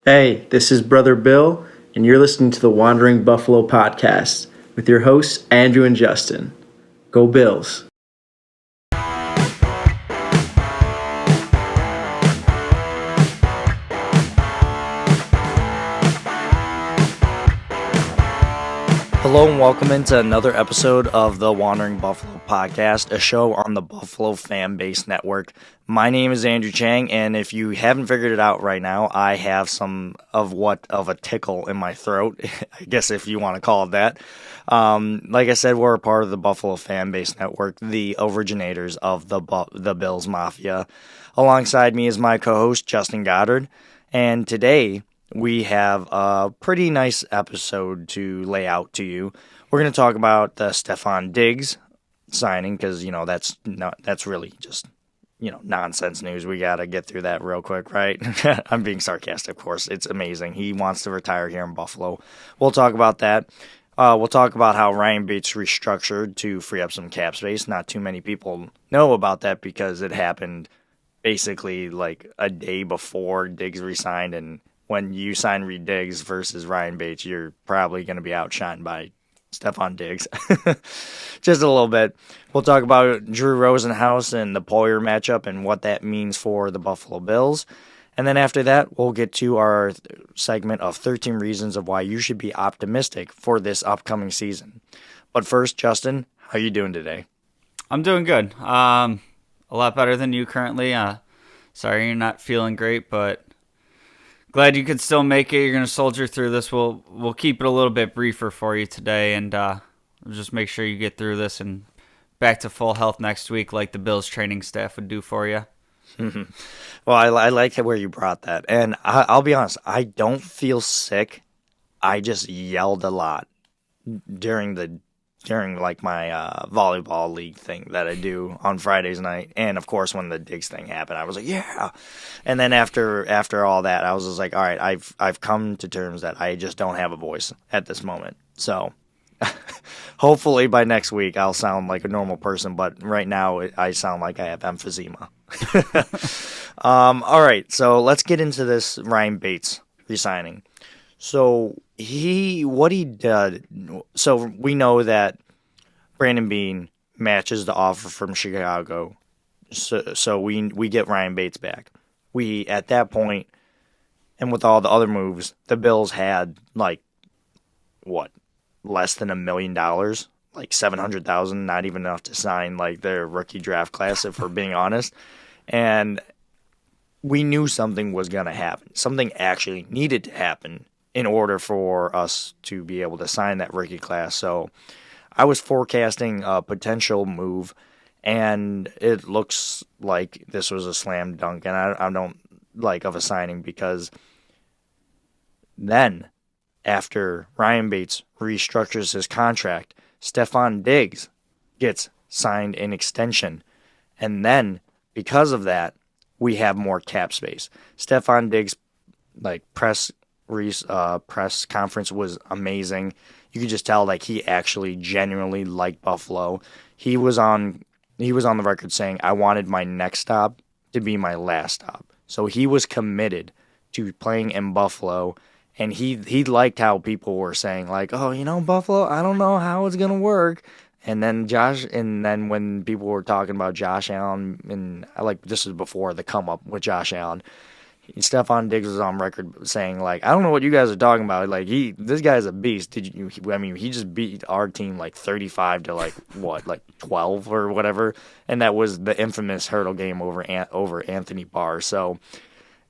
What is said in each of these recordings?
Hey, this is Brother Bill, and you're listening to the Wandering Buffalo podcast with your hosts, Andrew and Justin. Go Bills. Hello and welcome into another episode of the Wandering Buffalo podcast, a show on the Buffalo FAMBase network. My name is Andrew Chang, and if you haven't figured it out right now, I have some of a tickle in my throat, I guess if you want to call it that. Like I said, we're a part of the Buffalo FAMBase network, the originators of the Bills Mafia. Alongside me is my co-host, Justin Goddard, and today we have a pretty nice episode to lay out to you. We're going to talk about the Stefon Diggs signing because, that's really just, nonsense news. We got to get through that real quick, right? I'm being sarcastic, of course. It's amazing. He wants to retire here in Buffalo. We'll talk about that. We'll talk about how Ryan Bates restructured to free up some cap space. Not too many people know about that because it happened basically like a day before Diggs resigned, and when you sign Reed Diggs versus Ryan Bates, you're probably going to be outshined by Stefon Diggs. Just a little bit. We'll talk about Drew Rosenhaus and the Poyer matchup and what that means for the Buffalo Bills. And then after that, we'll get to our segment of 13 reasons of why you should be optimistic for this upcoming season. But first, Justin, how are you doing today? I'm doing good. A lot better than you currently. Sorry you're not feeling great, but glad you could still make it. You're going to soldier through this. We'll keep it a little bit briefer for you today, and just make sure you get through this and back to full health next week like the Bills training staff would do for you. Well, I like where you brought that. And I'll be honest, I don't feel sick. I just yelled a lot during like my volleyball league thing that I do on Fridays night, and of course when the Diggs thing happened, I was like, yeah. And then after all that, I was just like, all right, I've come to terms that I just don't have a voice at this moment. So hopefully by next week I'll sound like a normal person, but right now I sound like I have emphysema. All right, so let's get into this Ryan Bates resigning. So what he did. So we know that Brandon Beane matches the offer from Chicago. So we get Ryan Bates back. We at that point, and with all the other moves, the Bills had less than $1 million, like $700,000, not even enough to sign like their rookie draft class, if we're being honest. And we knew something was gonna happen. Something actually needed to happen in order for us to be able to sign that rookie class. So I was forecasting a potential move, and it looks like this was a slam dunk, and I don't like of a signing because then after Ryan Bates restructures his contract, Stefon Diggs gets signed an extension, and then because of that, we have more cap space. Stefon Diggs press conference was amazing. You could just tell he actually genuinely liked Buffalo. He was on the record saying, I wanted my next stop to be my last stop. So he was committed to playing in Buffalo, and he liked how people were saying Buffalo, I don't know how it's gonna work. And then when people were talking about Josh Allen, and this was before the come up with Josh Allen, Stefon Diggs was on record saying, I don't know what you guys are talking about. This guy's a beast. He just beat our team 35 to 12 or whatever. And that was the infamous hurdle game over Anthony Barr. So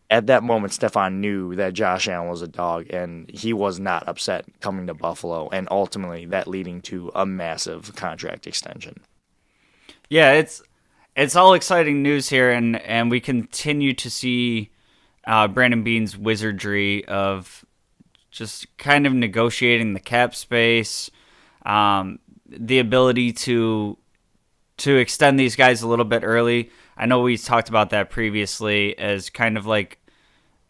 at that moment, Stefon knew that Josh Allen was a dog, and he was not upset coming to Buffalo, and ultimately that leading to a massive contract extension. Yeah, it's all exciting news here, and we continue to see Brandon Beane's wizardry of just kind of negotiating the cap space, the ability to extend these guys a little bit early. I know we talked about that previously as kind of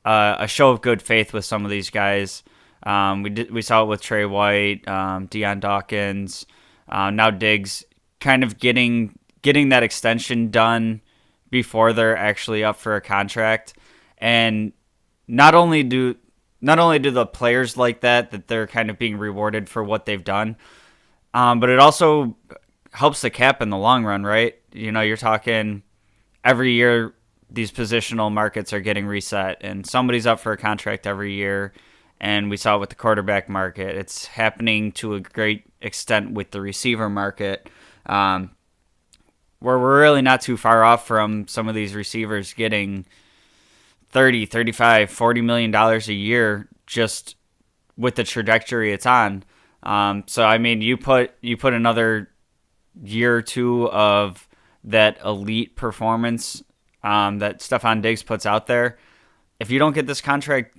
a show of good faith with some of these guys. We saw it with Trey White, Deion Dawkins, now Diggs, kind of getting that extension done before they're actually up for a contract. And not only do not only do the players like that they're kind of being rewarded for what they've done, but it also helps the cap in the long run, right? You're talking every year these positional markets are getting reset, and somebody's up for a contract every year. And we saw it with the quarterback market. It's happening to a great extent with the receiver market, where we're really not too far off from some of these receivers getting 30, 35, $40 million a year just with the trajectory it's on. So I mean, you put another year or two of that elite performance that Stefon Diggs puts out there. If you don't get this contract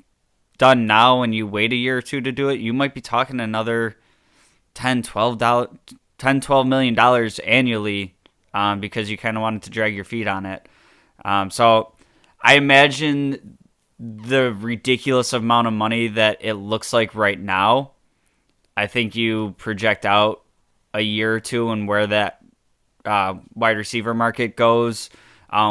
done now and you wait a year or two to do it, you might be talking another $12 million annually because you kind of wanted to drag your feet on it. So I imagine the ridiculous amount of money that it looks like right now. I think you project out a year or two and where that wide receiver market goes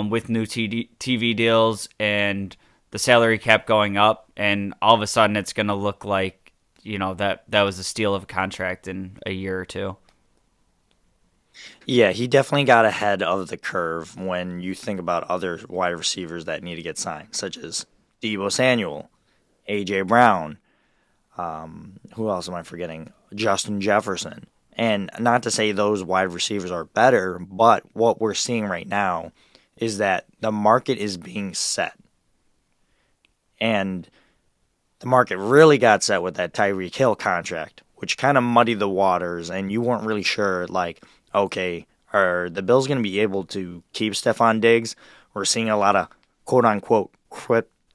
with new TV deals and the salary cap going up, and all of a sudden it's going to look like, that was a steal of a contract in a year or two. Yeah, he definitely got ahead of the curve when you think about other wide receivers that need to get signed, such as Deebo Samuel, A.J. Brown, who else am I forgetting? Justin Jefferson. And not to say those wide receivers are better, but what we're seeing right now is that the market is being set. And the market really got set with that Tyreek Hill contract, which kind of muddied the waters, and you weren't really sure, like, okay, are the Bills going to be able to keep Stefon Diggs? We're seeing a lot of quote-unquote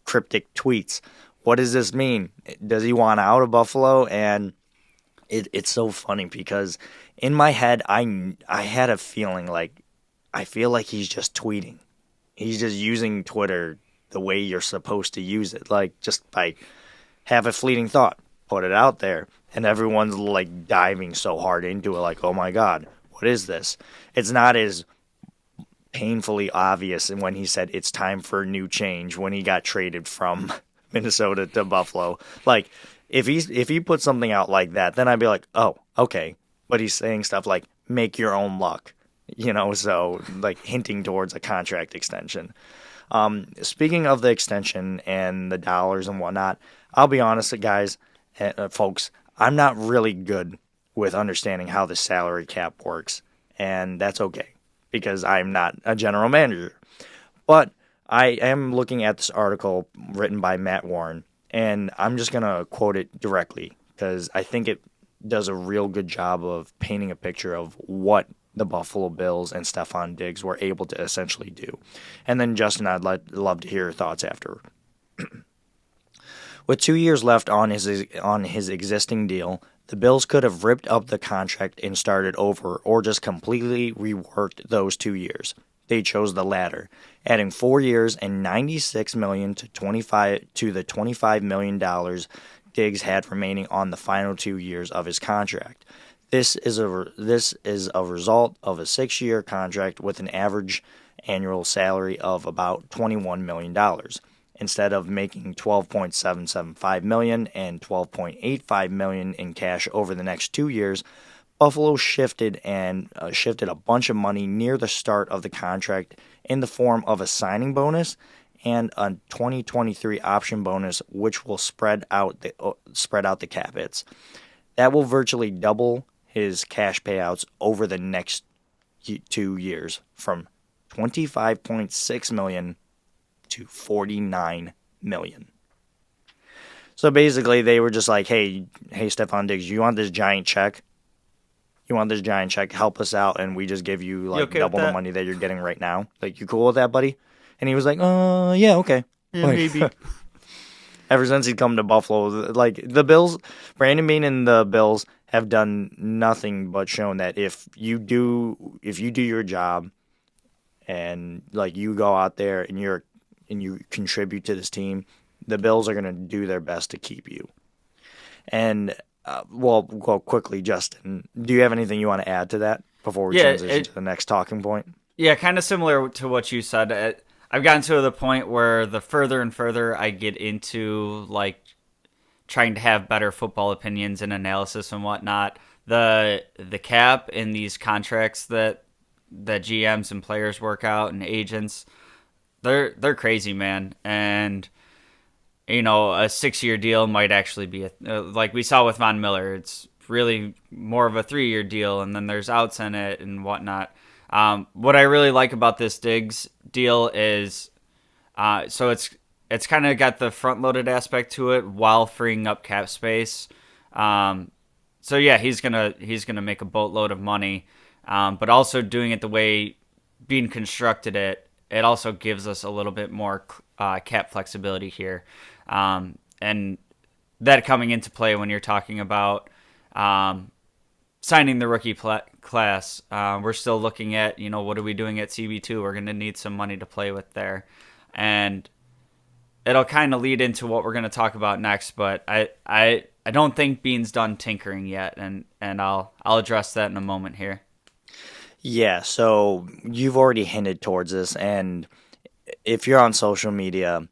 cryptic tweets. What does this mean? Does he want out of Buffalo? And it's so funny because in my head, I had a feeling like, I feel like he's just tweeting. He's just using Twitter the way you're supposed to use it. Like, just by have a fleeting thought, put it out there, and everyone's like diving so hard into it, like, oh my God, what is this? It's not as painfully obvious when he said it's time for a new change when he got traded from Minnesota to Buffalo. Like, if he put something out like that, then I'd be like, oh, okay. But he's saying stuff like, make your own luck, so like hinting towards a contract extension. Speaking of the extension and the dollars and whatnot, I'll be honest, guys, folks, I'm not really good with understanding how the salary cap works, and that's okay because I'm not a general manager. But I am looking at this article written by Matt Warren, and I'm just going to quote it directly because I think it does a real good job of painting a picture of what the Buffalo Bills and Stefon Diggs were able to essentially do. And then, Justin, I'd love to hear your thoughts after. With 2 years left on his existing deal, the Bills could have ripped up the contract and started over or just completely reworked those 2 years. They chose the latter, adding 4 years and $96 million to the $25 million Diggs had remaining on the final 2 years of his contract. This is a result of a 6-year contract with an average annual salary of about $21 million. Instead of making $12.775 million and $12.85 million in cash over the next 2 years, Buffalo shifted a bunch of money near the start of the contract in the form of a signing bonus and a 2023 option bonus, which will spread out the cap hits. That will virtually double his cash payouts over the next 2 years, from $25.6 million to $49 million. So basically, they were just like, hey, Stefon Diggs, you want this giant check? Help us out, and we just give you like double the money that you're getting right now. Like, you cool with that, buddy? And he was like, yeah, okay. Yeah, maybe. Ever since he'd come to Buffalo, like, the Bills, Brandon Beane and the Bills have done nothing but shown that if you do your job and like you go out there and you contribute to this team, the Bills are going to do their best to keep you. And well, quickly, Justin, do you have anything you want to add to that before we transition to the next talking point? Yeah, kind of similar to what you said. I've gotten to the point where the further and further I get into like trying to have better football opinions and analysis and whatnot. The cap in these contracts that GMs and players work out and agents, they're crazy, man. And a 6-year deal might actually be like we saw with Von Miller. It's really more of a 3-year deal, and then there's outs in it and whatnot. What I really like about this Diggs deal is, so it's kind of got the front loaded aspect to it while freeing up cap space. So yeah, he's gonna make a boatload of money, but also doing it the way Beane constructed it, it also gives us a little bit more cap flexibility here, and that coming into play when you're talking about signing the rookie class. We're still looking at what are we doing at CB2? We're gonna need some money to play with there, and it'll kind of lead into what we're going to talk about next, but I don't think Beane's done tinkering yet, and I'll address that in a moment here. Yeah, so you've already hinted towards this, and if you're on social media,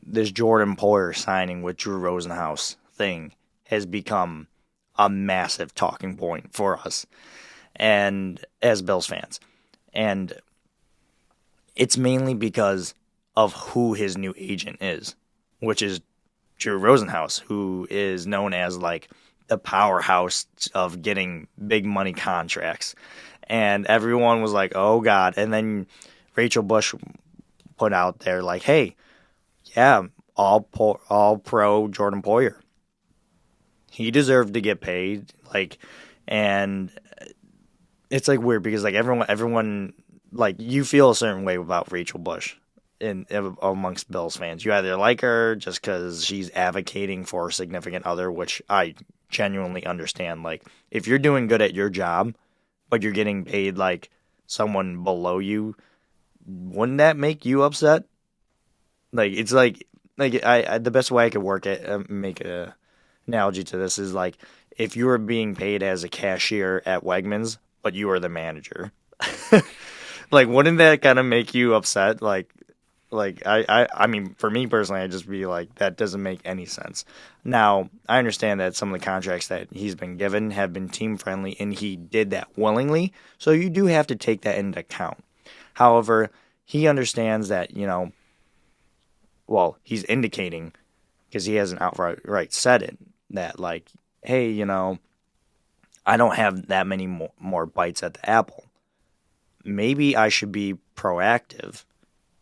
this Jordan Poyer signing with Drew Rosenhaus thing has become a massive talking point for us, and as Bills fans, and it's mainly because of who his new agent is, which is Drew Rosenhaus, who is known as like the powerhouse of getting big money contracts. And everyone was like, oh God. And then Rachel Bush put out there like, hey, yeah, all pro Jordan Poyer. He deserved to get paid. And it's like weird because like everyone like you feel a certain way about Rachel Bush amongst Bills fans. You either like her just because she's advocating for a significant other, which I genuinely understand. Like, if you're doing good at your job, but you're getting paid like someone below you, wouldn't that make you upset? Like, it's like I the best way I could make a analogy to this is like if you were being paid as a cashier at Wegmans, but you were the manager. Like, wouldn't that kind of make you upset? I mean, for me personally, I'd just be like, that doesn't make any sense. Now, I understand that some of the contracts that he's been given have been team-friendly, and he did that willingly, so you do have to take that into account. However, he understands that, he's indicating, because he hasn't outright said it, that, like, hey, I don't have that many more bites at the apple. Maybe I should be proactive,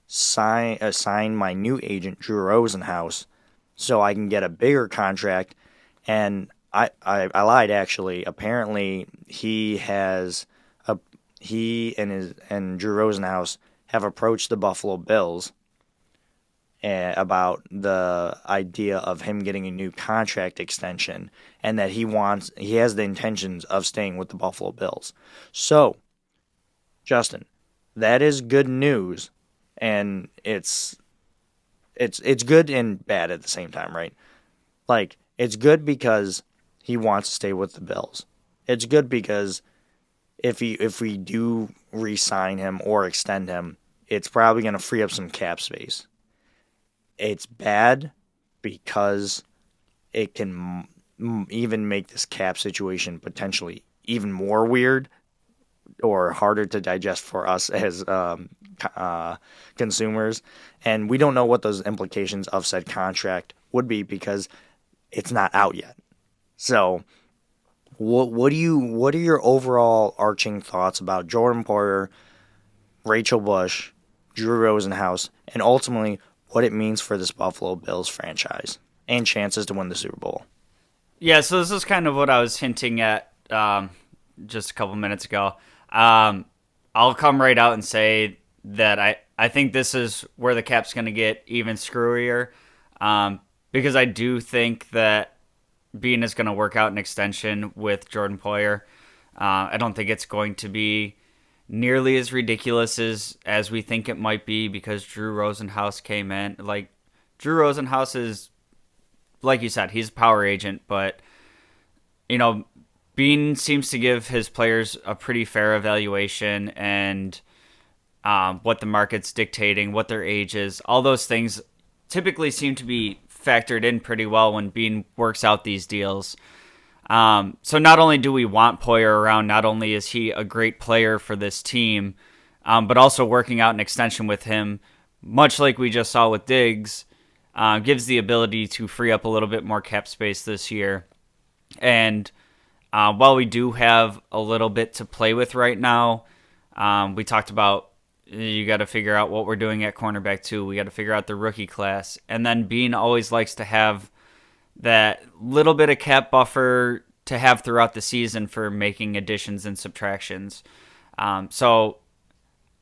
assign my new agent, Drew Rosenhaus, so I can get a bigger contract. And I lied, actually. Apparently, he and Drew Rosenhaus have approached the Buffalo Bills about the idea of him getting a new contract extension, and that he has the intentions of staying with the Buffalo Bills. So, Justin, that is good news, and it's good and bad at the same time, right? Like, it's good because he wants to stay with the Bills. It's good because if we do re-sign him or extend him, it's probably going to free up some cap space. It's bad because it can even make this cap situation potentially even more weird or harder to digest for us as consumers. And we don't know what those implications of said contract would be because it's not out yet. So what are your overall arching thoughts about Jordan Poyer, Rachel Bush, Drew Rosenhaus, and ultimately what it means for this Buffalo Bills franchise and chances to win the Super Bowl? Yeah, so this is kind of what I was hinting at just a couple minutes ago. I'll come right out and say that I think this is where the cap's going to get even screwier, because I do think that Beane is going to work out an extension with Jordan Poyer. I don't think it's going to be nearly as ridiculous as we think it might be because Drew Rosenhaus came in. Like, Drew Rosenhaus is, like you said, he's a power agent, but, Beane seems to give his players a pretty fair evaluation and what the market's dictating, what their age is. All those things typically seem to be factored in pretty well when Beane works out these deals. So not only do we want Poyer around, not only is he a great player for this team, but also working out an extension with him, much like we just saw with Diggs, gives the ability to free up a little bit more cap space this year. And while we do have a little bit to play with right now, we talked about you got to figure out what we're doing at cornerback too. We got to figure out the rookie class. And then Beane always likes to have that little bit of cap buffer to have throughout the season for making additions and subtractions. So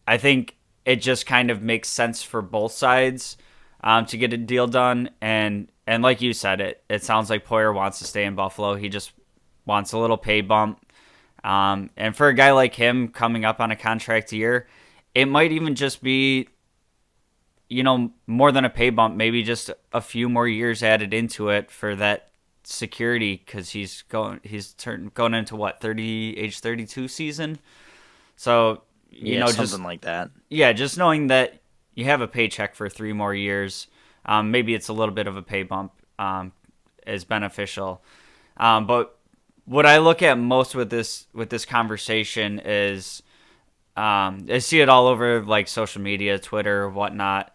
I think it just kind of makes sense for both sides to get a deal done. And like you said, it sounds like Poyer wants to stay in Buffalo. He just wants a little pay bump. And for a guy like him coming up on a contract year, it might even just be, more than a pay bump, maybe just a few more years added into it for that security, because he's going into what, age 32 season. So, something just like that. Yeah, just knowing that you have a paycheck for 3 more years, maybe it's a little bit of a pay bump, is beneficial. But what I look at most with this conversation is, I see it all over like social media, Twitter, whatnot.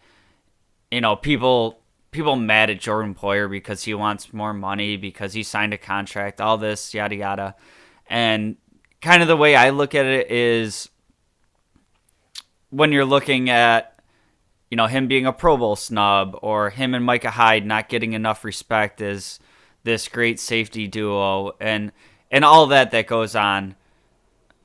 People mad at Jordan Poyer because he wants more money, because he signed a contract, all this, yada, yada. And kind of the way I look at it is, when you're looking at, him being a Pro Bowl snub, or him and Micah Hyde not getting enough respect as this great safety duo, and all that goes on.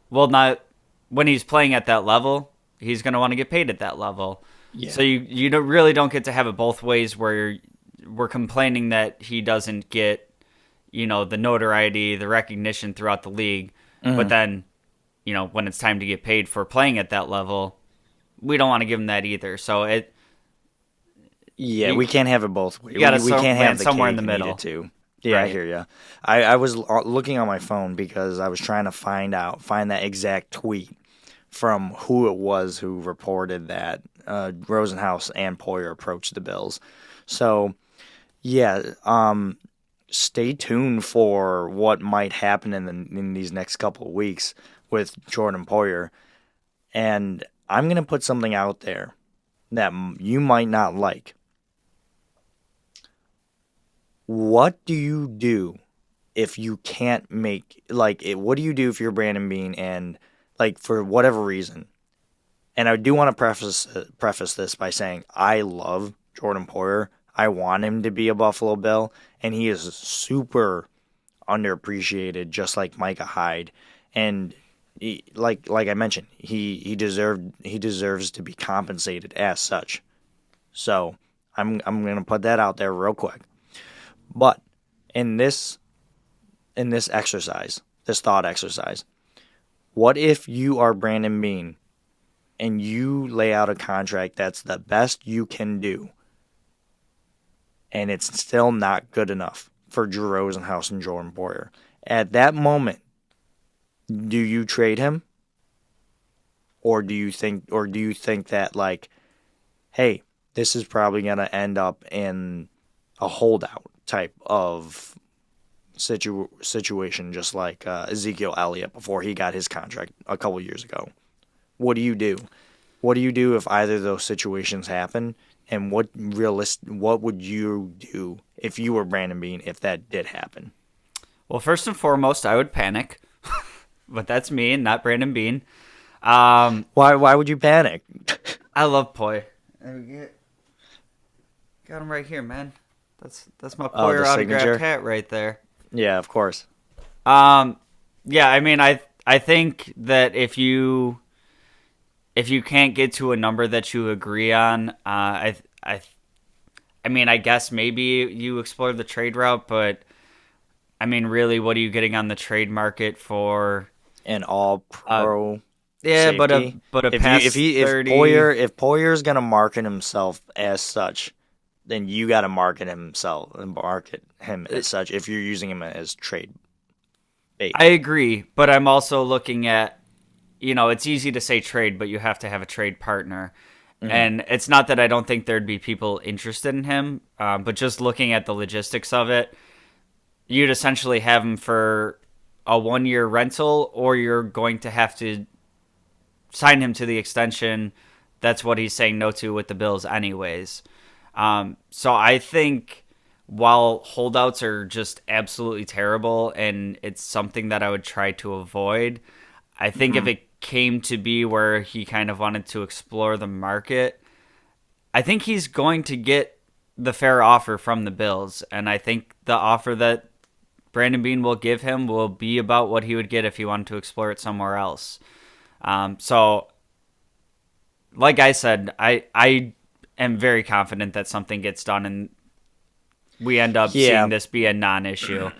Well, not when he's playing at that level, he's going to want to get paid at that level. Yeah. So you really don't get to have it both ways, where we're complaining that he doesn't get, the notoriety, the recognition throughout the league. Mm-hmm. But then, when it's time to get paid for playing at that level, we don't want to give him that either. So we can't have it both ways. We can't have the somewhere in the middle too. Yeah, right. I hear you. I was looking on my phone because I was trying to find that exact tweet from who it was who reported that Rosenhaus and Poyer approached the Bills. So, yeah, stay tuned for what might happen in these next couple of weeks with Jordan Poyer. And I'm going to put something out there that you might not like. What do you do if you can't make, what do you do if you're Brandon Beane and, for whatever reason? And I do want to preface this by saying I love Jordan Poyer. I want him to be a Buffalo Bill, and he is super underappreciated, just like Micah Hyde. And like I mentioned, he deserves to be compensated as such. So I'm gonna put that out there real quick. But in this exercise, this thought exercise, what if you are Brandon Beane and you lay out a contract that's the best you can do, and it's still not good enough for Drew Rosenhaus and Jordan Poyer? At that moment, do you trade him? Or do you think that, hey, this is probably going to end up in a holdout type of situation, just like Ezekiel Elliott before he got his contract a couple years ago? What do you do? What do you do if either of those situations happen? And what would you do if you were Brandon Beane if that did happen? Well, first and foremost, I would panic. But that's me and not Brandon Beane. Why would you panic? I love Poy. Got him right here, man. That's my Poyer autographed hat right there. Yeah, of course. Yeah, I mean, I think that if you can't get to a number that you agree on, I mean, I guess maybe you explore the trade route, but I mean, really, what are you getting on the trade market for an all-pro? Yeah, safety? but a past 30. If Poyer's gonna market himself as such, then you got to market him as such. If you're using him as trade bait, I agree, but I'm also looking at, it's easy to say trade, but you have to have a trade partner. And it's not that I don't think there'd be people interested in him, but just looking at the logistics of it, you'd essentially have him for a 1-year rental, or you're going to have to sign him to the extension. That's what he's saying no to with the Bills anyways. So I think while holdouts are just absolutely terrible and it's something that I would try to avoid, I think if it came to be where he kind of wanted to explore the market, I think he's going to get the fair offer from the Bills. And I think the offer that Brandon Beane will give him will be about what he would get if he wanted to explore it somewhere else. So, like I said, I am very confident that something gets done and we end up seeing this be a non-issue.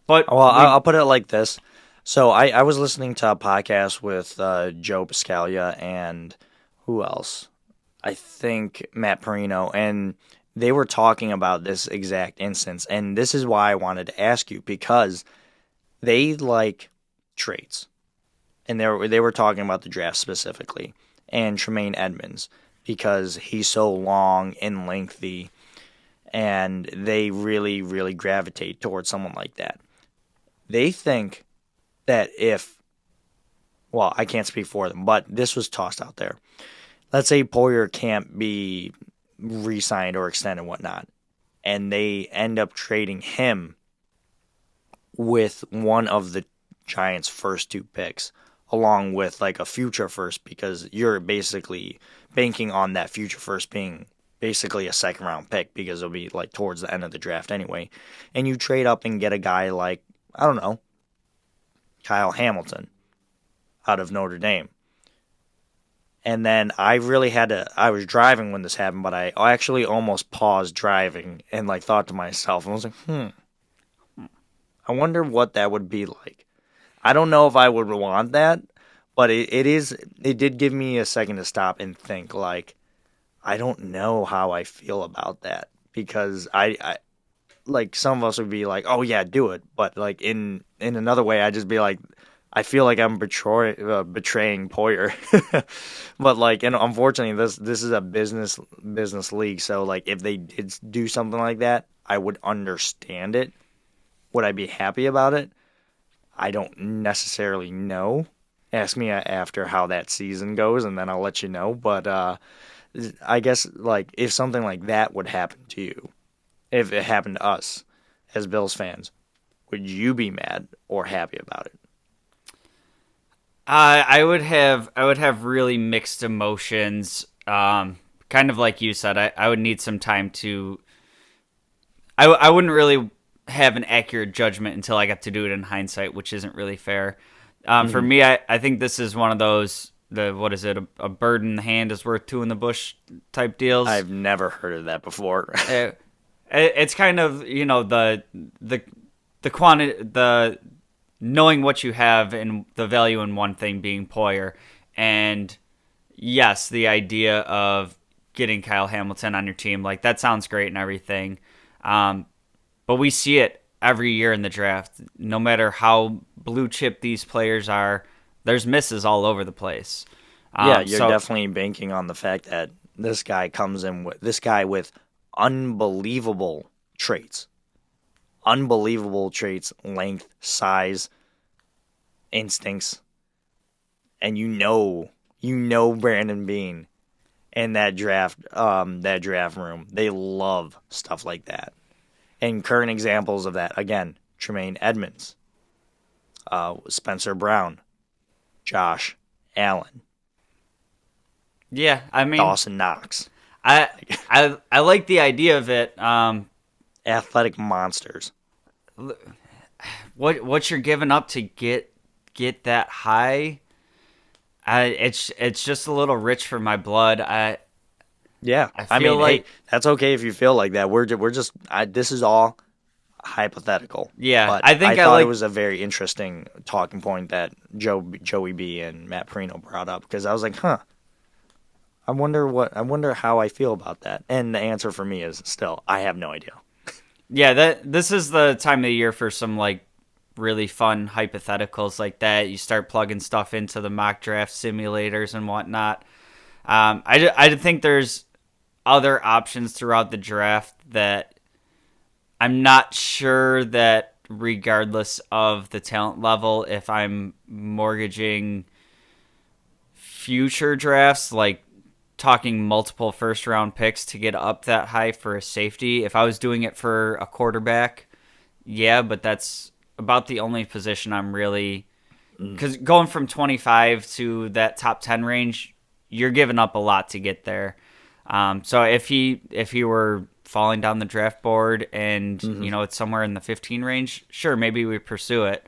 But Well, I'll put it like this. So I was listening to a podcast with Joe Piscaglia and who else? I think Matt Perino, and they were talking about this exact instance. And this is why I wanted to ask you, because they like trades. And they were talking about the draft specifically, and Tremaine Edmonds, because he's so long and lengthy, and they really, really gravitate towards someone like that. They think that I can't speak for them, but this was tossed out there. Let's say Poyer can't be re-signed or extended and whatnot, and they end up trading him with one of the Giants' first 2 picks, along with like a future first, because you're basically banking on that future first being basically a second round pick, because it'll be like towards the end of the draft anyway. And you trade up and get a guy like, I don't know, Kyle Hamilton out of Notre Dame. And then I was driving when this happened, but I actually almost paused driving and like thought to myself, and I was like, I wonder what that would be like. I don't know if I would want that, but it did give me a second to stop and think, like, I don't know how I feel about that, because I like, some of us would be like, oh yeah, do it, but like in another way, I'd just be like, I feel like I'm betraying Poyer. But like, and unfortunately, this is a business league, so like, if they did do something like that, I would understand it. Would I be happy about it? I don't necessarily know. Ask me after how that season goes, and then I'll let you know. But I guess, like, if something like that would happen to you, if it happened to us as Bills fans, would you be mad or happy about it? I would have really mixed emotions. Kind of like you said, I would need some time to. I wouldn't really have an accurate judgment until I got to do it in hindsight, which isn't really fair. For me, I think this is one of those, what is it, a bird in the hand is worth 2 in the bush type deals. I've never heard of that before. It's kind of, the quantity, the knowing what you have and the value in one thing being Poyer. And yes, the idea of getting Kyle Hamilton on your team, like, that sounds great and everything. But we see it every year in the draft. No matter how blue chip these players are, there's misses all over the place. You're definitely banking on the fact that this guy with unbelievable traits. Unbelievable traits, length, size, instincts. And you know Brandon Beane and that draft room. They love stuff like that. And current examples of that, again, Tremaine Edmonds, Spencer Brown, Josh Allen. Yeah, I mean, Dawson Knox. I like the idea of it. Athletic monsters. What you're giving up to get that high? It's just a little rich for my blood. I feel like, hey, that's okay if you feel like that. We're just this is all hypothetical. Yeah, but I thought it was a very interesting talking point that Joey B and Matt Perino brought up, because I was like, I wonder how I feel about that. And the answer for me is still, I have no idea. Yeah, this is the time of the year for some like really fun hypotheticals like that. You start plugging stuff into the mock draft simulators and whatnot. I think there's other options throughout the draft that I'm not sure that regardless of the talent level, if I'm mortgaging future drafts, like talking multiple first round picks to get up that high for a safety, if I was doing it for a quarterback, yeah, but that's about the only position I'm really, because going from 25 to that top 10 range, you're giving up a lot to get there. So if he were falling down the draft board and it's somewhere in the 15 range, sure, maybe we pursue it.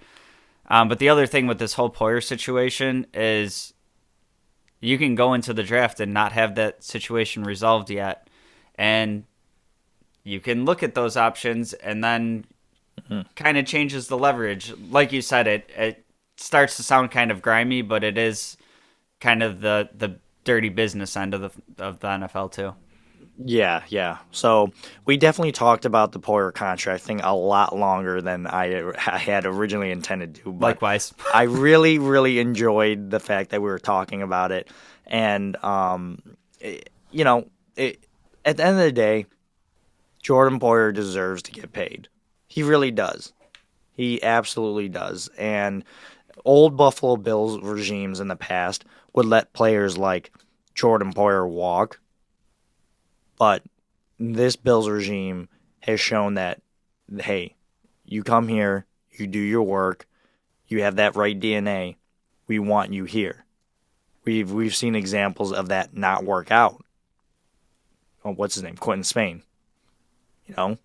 But the other thing with this whole Poyer situation is you can go into the draft and not have that situation resolved yet, and you can look at those options, and then kind of changes the leverage. Like you said, it starts to sound kind of grimy, but it is kind of the dirty business end of the NFL too. Yeah. So we definitely talked about the Poyer contract thing a lot longer than I had originally intended to. But Likewise. I really, really enjoyed the fact that we were talking about it. And, at the end of the day, Jordan Poyer deserves to get paid. He really does. He absolutely does. And old Buffalo Bills regimes in the past would let players like Jordan Poyer walk. But this Bills regime has shown that, hey, you come here, you do your work, you have that right DNA, we want you here. We've seen examples of that not work out. Oh, what's his name? Quentin Spain. Gone.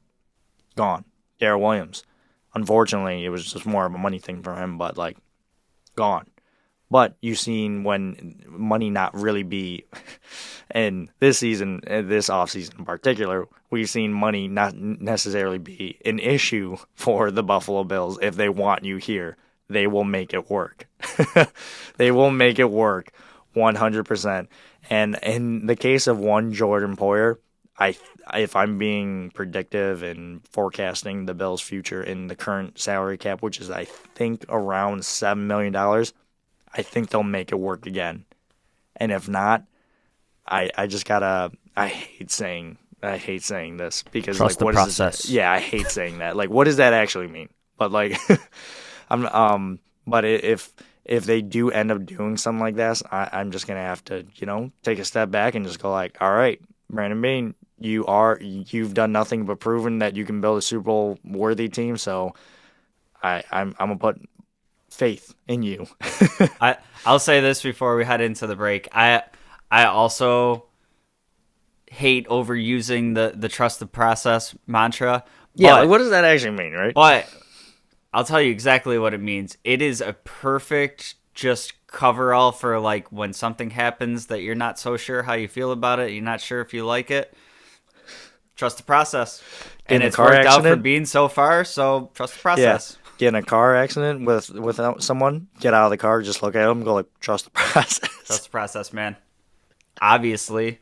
Darrell Williams. Unfortunately, it was just more of a money thing for him, but gone. But you've seen when money not really be, and this season, this offseason in particular, we've seen money not necessarily be an issue for the Buffalo Bills. If they want you here, they will make it work. They will make it work 100%. And in the case of one Jordan Poyer, if I'm being predictive and forecasting the Bills' future in the current salary cap, which is I think around $7 million, I think they'll make it work again. And if not, I hate saying this because Trust the what process. Is this? Yeah, I hate saying that. What does that actually mean? But but if they do end up doing something like this, I'm just gonna have to, take a step back and just go all right, Brandon Beane, you've done nothing but proven that you can build a Super Bowl worthy team, so I'm gonna put faith in you. I'll say this before we head into the break. I also hate overusing the trust the process mantra. Yeah, what does that actually mean, right? But I'll tell you exactly what it means. It is a perfect just coverall for when something happens that you're not so sure how you feel about it, you're not sure if you like it. Trust the process. And it's worked out for Beane so far, so trust the process. Yeah. Get in a car accident with someone, get out of the car, just look at them, go trust the process. Trust the process, man. Obviously.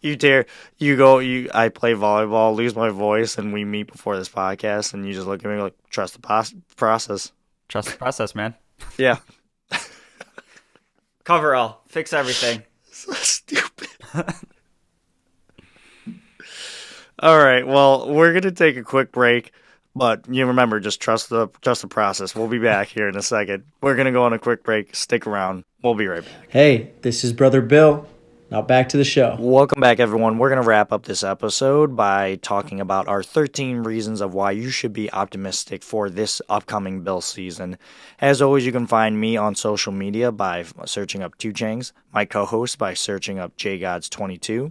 I play volleyball, lose my voice, and we meet before this podcast, and you just look at me trust the process. Trust the process, man. Yeah. Cover all. Fix everything. So stupid. All right, well, we're going to take a quick break. But you remember, just trust the process. We'll be back here in a second. We're going to go on a quick break. Stick around. We'll be right back. Hey, this is Brother Bill. Now back to the show. Welcome back, everyone. We're going to wrap up this episode by talking about our 13 reasons of why you should be optimistic for this upcoming Bill season. As always, you can find me on social media by searching up Two Changs, my co-host by searching up JGods22,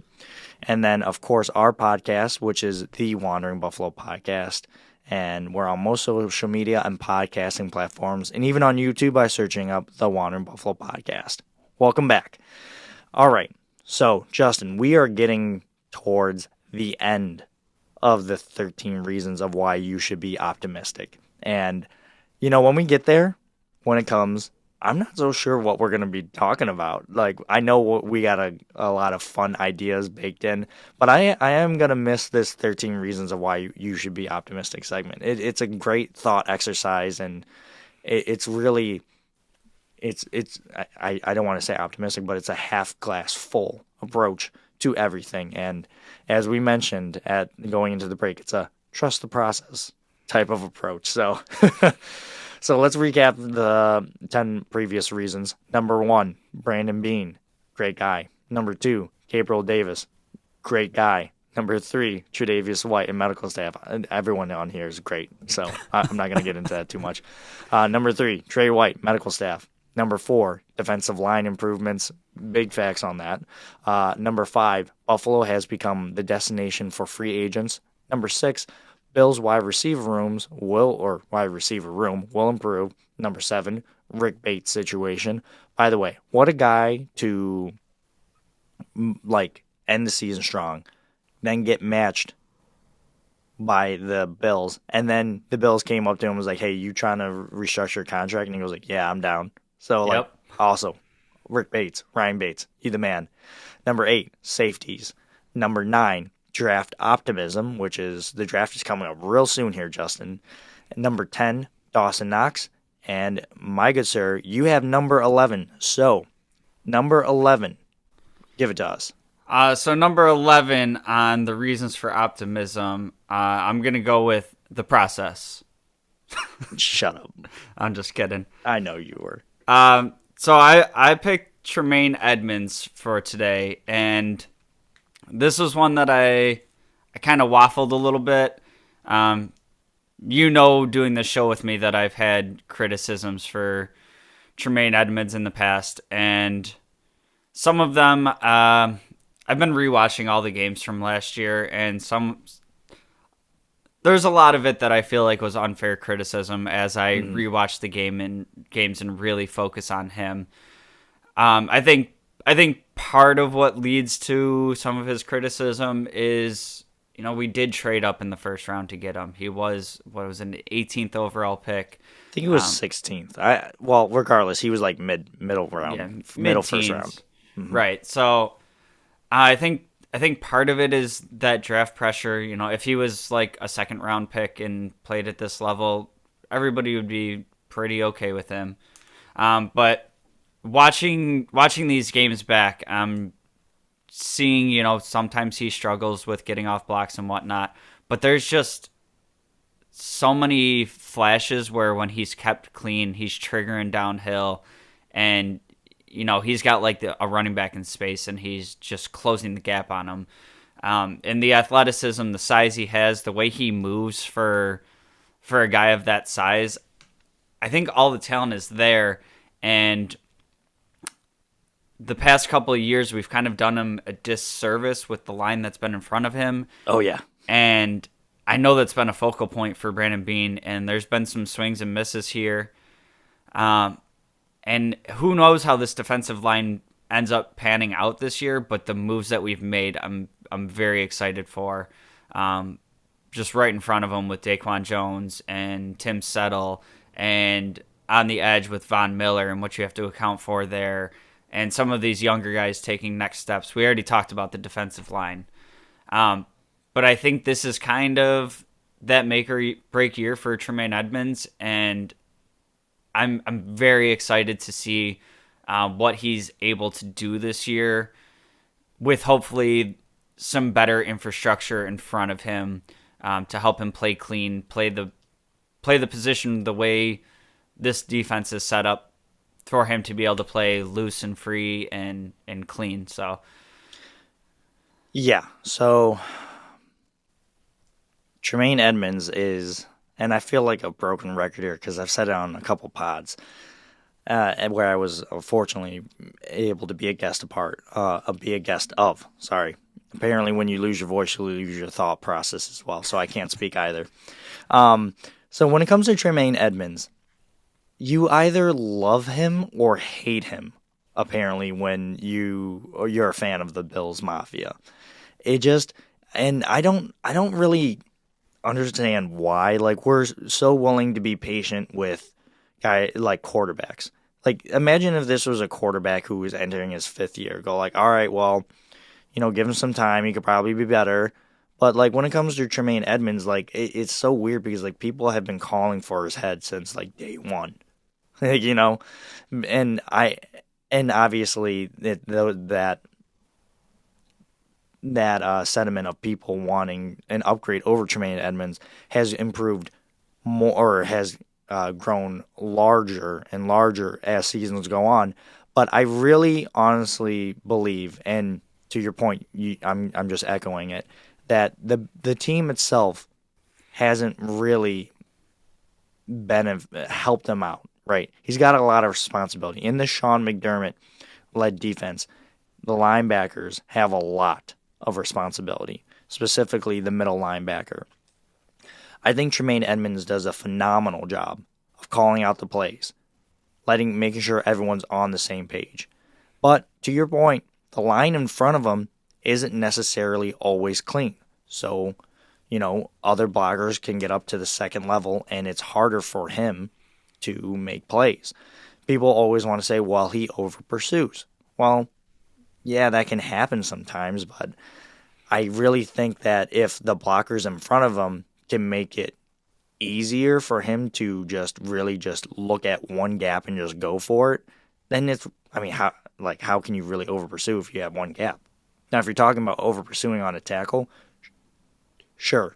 and then, of course, our podcast, which is the Wandering Buffalo Podcast. And we're on most social media and podcasting platforms, and even on YouTube by searching up the Wandering Buffalo Podcast. Welcome back. All right, so Justin, we are getting towards the end of the 13 reasons of why you should be optimistic. And, when we get there, when it comes, I'm not so sure what we're going to be talking about. I know we got a lot of fun ideas baked in, but I am going to miss this 13 reasons of why you should be optimistic segment. It's a great thought exercise, and it's really I don't want to say optimistic, but it's a half glass full approach to everything. And as we mentioned at going into the break, it's a trust the process type of approach. So so let's recap the 10 previous reasons. Number 1, Brandon Beane, great guy. Number 2, Gabriel Davis, great guy. Number 3, Tre'Davious White and medical staff. Everyone on here is great, so I'm not going to get into that too much. Number 3, Trey White, medical staff. Number 4, defensive line improvements. Big facts on that. Number 5, Buffalo has become the destination for free agents. Number 6, Bills wide receiver room will improve. Number 7, Rick Bates situation. By the way, what a guy to end the season strong, then get matched by the Bills, and then the Bills came up to him and was like, "Hey, you trying to restructure your contract?" And he was like, "Yeah, I'm down." So also, Rick Bates, Ryan Bates, he the man. Number 8, safeties. Number 9, draft optimism, which is the draft is coming up real soon here, Justin. And number 10, Dawson Knox. And my good sir, you have number 11. So, number 11, give it to us. So number 11 on the reasons for optimism, I'm going to go with the process. Shut up. I'm just kidding. I know you were. So I picked Tremaine Edmonds for today, and this was one that I kind of waffled a little bit. Doing the show with me that I've had criticisms for Tremaine Edmonds in the past, and some of them, I've been rewatching all the games from last year, and there's a lot of it that I feel like was unfair criticism as I rewatch the games and really focus on him. I think part of what leads to some of his criticism is, we did trade up in the first round to get him. He was an 18th overall pick. I think he was 16th. Regardless, he was like middle round, middle first round. Mm-hmm. Right. So I think part of it is that draft pressure. If he was like a second round pick and played at this level, everybody would be pretty okay with him. But watching these games back, I'm seeing, sometimes he struggles with getting off blocks and whatnot, but there's just so many flashes where when he's kept clean, he's triggering downhill, and he's got like a running back in space, and he's just closing the gap on him. And the athleticism, the size he has, the way he moves for a guy of that size, I think all the talent is there. And the past couple of years, we've kind of done him a disservice with the line that's been in front of him. Oh, yeah. And I know that's been a focal point for Brandon Beane, and there's been some swings and misses here. And who knows how this defensive line ends up panning out this year, but the moves that we've made, I'm very excited for. Just right in front of him with Daquan Jones and Tim Settle, and on the edge with Von Miller and what you have to account for there, and some of these younger guys taking next steps. We already talked about the defensive line. But I think this is kind of that make or break year for Tremaine Edmonds, and I'm very excited to see what he's able to do this year with hopefully some better infrastructure in front of him to help him play clean, play the position the way this defense is set up for him to be able to play loose and free and clean. So yeah, so Tremaine Edmonds is, and I feel like a broken record here because I've said it on a couple pods, where I was fortunately able to be a guest of. Sorry. Apparently, when you lose your voice, you lose your thought process as well. So I can't speak either. So when it comes to Tremaine Edmonds, you either love him or hate him. Apparently, when you're a fan of the Bills Mafia, and I don't really understand why. Like, we're so willing to be patient with quarterbacks. Like, imagine if this was a quarterback who was entering his 5th year. Go like, all right, well, give him some time. He could probably be better. But like, when it comes to Tremaine Edmonds, like, it's so weird because like people have been calling for his head since like day one. you know, and and obviously that sentiment of people wanting an upgrade over Tremaine Edmonds has improved more, or has grown larger and larger as seasons go on. But I really honestly believe, and to your point, I'm just echoing it, that the team itself hasn't really helped him out. Right, he's got a lot of responsibility in the Sean McDermott led defense. The linebackers have a lot of responsibility, specifically the middle linebacker. I think Tremaine Edmonds does a phenomenal job of calling out the plays, making sure everyone's on the same page. But to your point, the line in front of him isn't necessarily always clean. So, other blockers can get up to the second level, and it's harder for him to make plays. People always want to say, well, he over pursues. Well, yeah, that can happen sometimes, but I really think that if the blockers in front of him can make it easier for him to just really just look at one gap and just go for it, then how can you really over pursue if you have one gap? Now, if you're talking about over pursuing on a tackle, sure,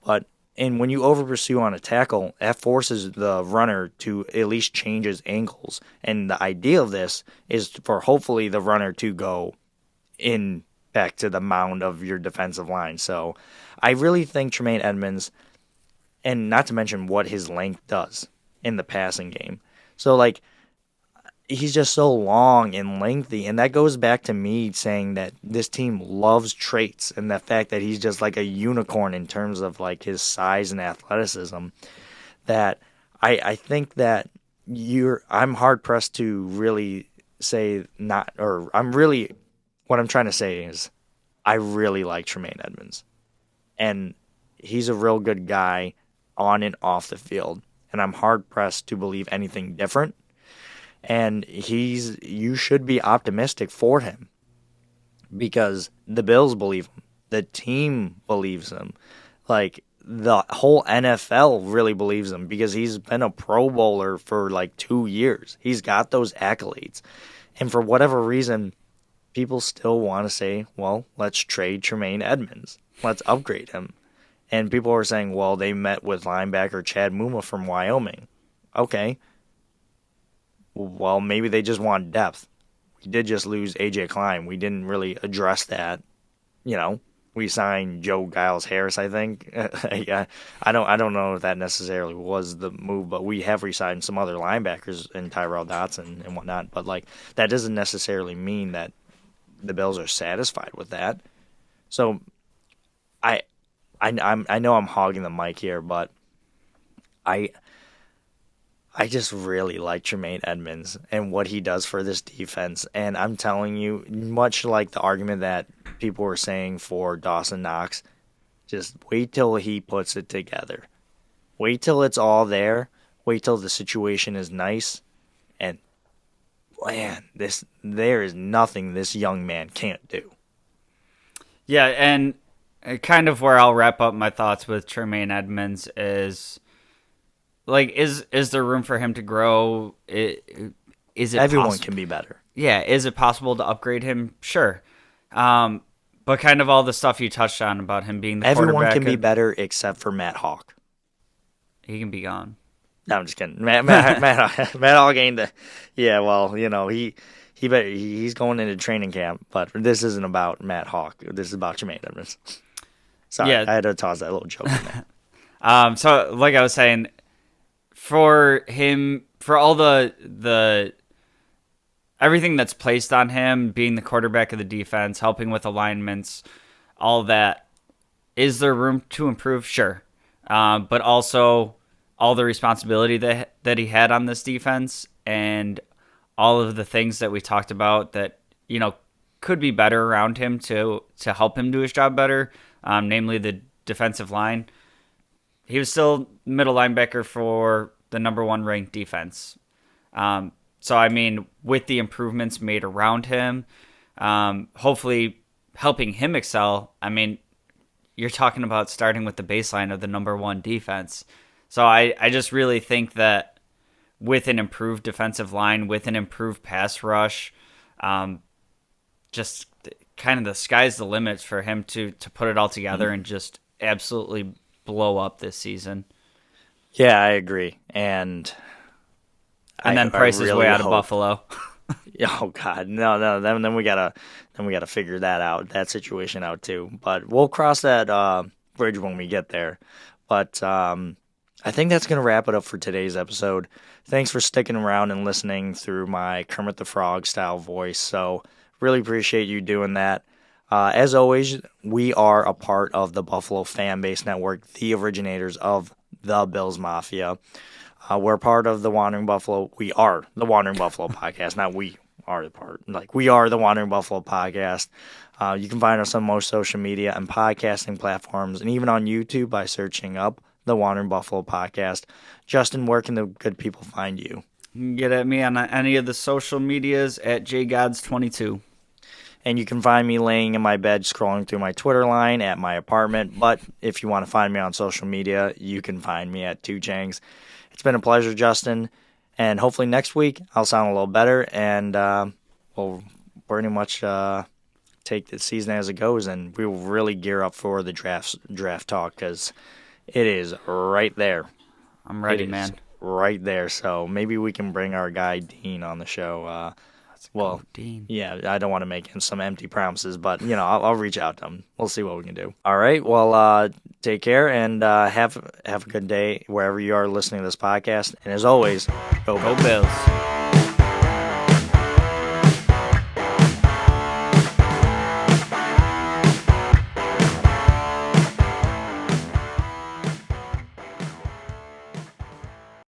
but when you over pursue on a tackle, that forces the runner to at least change his angles. And the idea of this is for hopefully the runner to go in back to the mound of your defensive line. So I really think Tremaine Edmonds, and not to mention what his length does in the passing game. So he's just so long and lengthy, and that goes back to me saying that this team loves traits and the fact that he's just like a unicorn in terms of his size and athleticism. That I think that I'm hard pressed to really say not, or what I'm trying to say is I really like Tremaine Edmonds, and he's a real good guy on and off the field, and I'm hard pressed to believe anything different. And you should be optimistic for him because the Bills believe him. The team believes him. The whole NFL really believes him because he's been a Pro Bowler for 2 years. He's got those accolades. And for whatever reason, people still want to say, well, let's trade Tremaine Edmonds. Let's upgrade him. And people are saying, well, they met with linebacker Chad Muma from Wyoming. Okay. Well, maybe they just want depth. We did just lose A.J. Klein. We didn't really address that. We signed Joe Giles Harris, I think. I don't know if that necessarily was the move, but we have re-signed some other linebackers in Tyrell Dotson and whatnot. But that doesn't necessarily mean that the Bills are satisfied with that. So I know I'm hogging the mic here, but I just really like Tremaine Edmonds and what he does for this defense. And I'm telling you, much like the argument that people were saying for Dawson Knox, just wait till he puts it together. Wait till it's all there. Wait till the situation is nice. And, man, there is nothing this young man can't do. Yeah, and kind of where I'll wrap up my thoughts with Tremaine Edmonds is... is there room for him to grow? Is it everyone can be better? Yeah, is it possible to upgrade him? Sure. But kind of all the stuff you touched on about him being the quarterback. Everyone can be better except for Matt Hawk. He can be gone. No, I'm just kidding. Matt Hawk ain't the... Yeah, well, he's going into training camp, but this isn't about Matt Hawk. This is about Tremaine Edmonds. Sorry, yeah. I had to toss that little joke in there. So, like I was saying... For him, for all the everything that's placed on him, being the quarterback of the defense, helping with alignments, all that, is there room to improve? Sure. But also all the responsibility that he had on this defense and all of the things that we talked about that, could be better around him to help him do his job better, namely the defensive line. He was still middle linebacker for the number 1 ranked defense. So, with the improvements made around him, hopefully helping him excel, you're talking about starting with the baseline of the number 1 defense. So I just really think that with an improved defensive line, with an improved pass rush. Just kind of the sky's the limit for him to put it all together and just absolutely blow up this season. Yeah, I agree. And then Price is way out of Buffalo. Oh God, no. Then we gotta figure that situation out too. But we'll cross that bridge when we get there. But I think that's gonna wrap it up for today's episode. Thanks for sticking around and listening through my Kermit the Frog style voice. So really appreciate you doing that. As always, we are a part of the Buffalo FAMBase Network, the originators of the Bills Mafia. We're part of the Wandering Buffalo. We are the Wandering Buffalo podcast. Not we are the part. We are the Wandering Buffalo podcast. You can find us on most social media and podcasting platforms, and even on YouTube by searching up the Wandering Buffalo podcast. Justin, where can the good people find you? You can get at me on any of the social medias at jgods22. And you can find me laying in my bed scrolling through my Twitter line at my apartment. But if you want to find me on social media, you can find me at 2changs. It's been a pleasure, Justin. And hopefully next week I'll sound a little better. And we'll pretty much take the season as it goes. And we will really gear up for the draft talk because it is right there. I'm ready, man. Right there. So maybe we can bring our guy Dean on the show. Well, Dean. Yeah, I don't want to make him some empty promises, but, I'll reach out to him. We'll see what we can do. All right, well, take care and have a good day wherever you are listening to this podcast. And as always, go Bills.